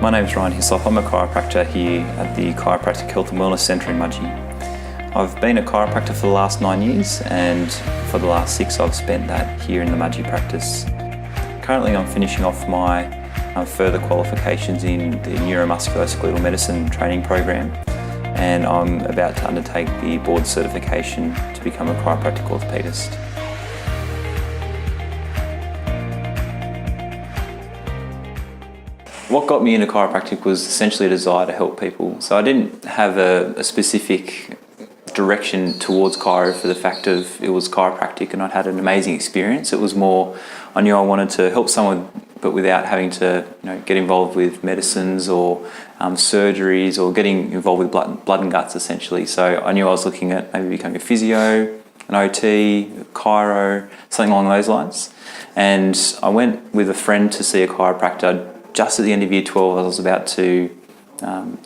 My name is Hislop. I'm a chiropractor here at the Chiropractic Health and Wellness Centre in Mudgee. I've been a chiropractor for the last 9 years, and for the last 6 I've spent that here in the Mudgee practice. Currently I'm finishing off my further qualifications in the neuromusculoskeletal medicine training program, and I'm about to undertake the board certification to become a chiropractic orthopaedist. What got me into chiropractic was essentially a desire to help people. So I didn't have a specific direction towards chiro for the fact of it was chiropractic and I'd had an amazing experience. It was more, I knew I wanted to help someone but without having to get involved with medicines or surgeries or getting involved with blood and guts essentially. So I knew I was looking at maybe becoming a physio, an OT, chiro, something along those lines. And I went with a friend to see a chiropractor just at the end of year 12. I was about to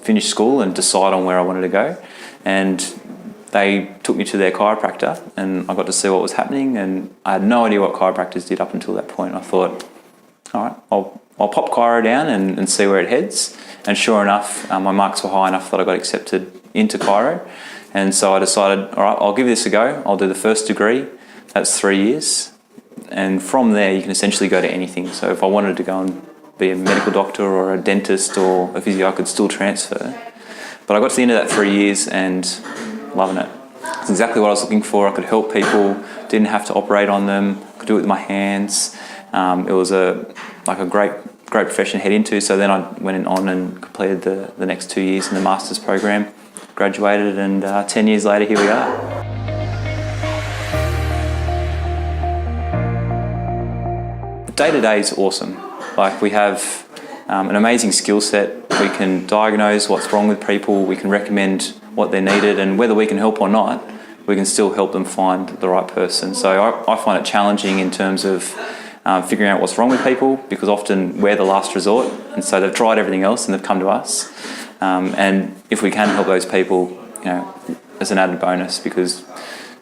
finish school and decide on where I wanted to go, and they took me to their chiropractor and I got to see what was happening, and I had no idea what chiropractors did up until that point. I thought, all right, I'll pop chiro down and see where it heads, and sure enough my marks were high enough that I got accepted into chiro, and so I decided, all right, I'll give this a go. I'll do the first degree, that's 3 years, and from there you can essentially go to anything. So if I wanted to go and be a medical doctor or a dentist or a physio, I could still transfer. But I got to the end of that 3 years and loving it. It's exactly what I was looking for. I could help people, didn't have to operate on them, could do it with my hands. It was a great profession to head into. So then I went on and completed the next 2 years in the master's program, graduated, and 10 years later here we are. Day-to-day is awesome. Like, we have an amazing skill set. We can diagnose what's wrong with people, we can recommend what they're needed, and whether we can help or not, we can still help them find the right person. So I find it challenging in terms of figuring out what's wrong with people, because often we're the last resort, and so they've tried everything else and they've come to us. And if we can help those people, as an added bonus, because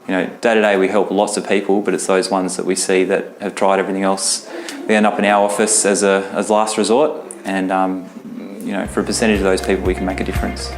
day to day we help lots of people, but it's those ones that we see that have tried everything else. We end up in our office as last resort, and for a percentage of those people we can make a difference.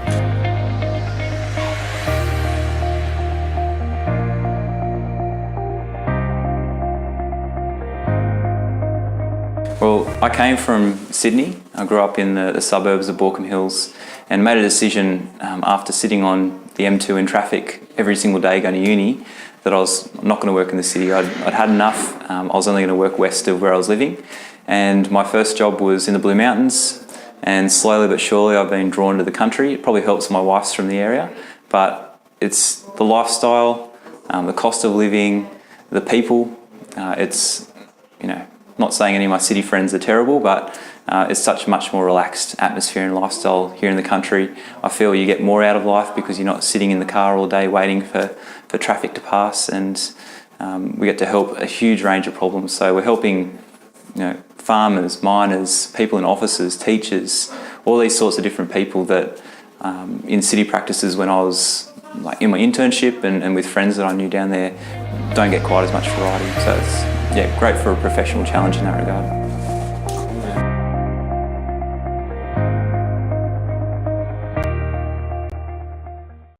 Well, I came from Sydney. I grew up in the suburbs of Baulkham Hills, and made a decision after sitting on the M2 in traffic every single day going to uni that I was not going to work in the city. I'd had enough. I was only going to work west of where I was living, and my first job was in the Blue Mountains, and slowly but surely I've been drawn to the country. It probably helps my wife's from the area, but it's the lifestyle, the cost of living, the people. It's, not saying any of my city friends are terrible, but it's such a much more relaxed atmosphere and lifestyle here in the country. I feel you get more out of life because you're not sitting in the car all day waiting for traffic to pass, and we get to help a huge range of problems. So we're helping farmers, miners, people in offices, teachers, all these sorts of different people that in city practices when I was in my internship and with friends that I knew down there don't get quite as much variety. So it's great for a professional challenge in that regard.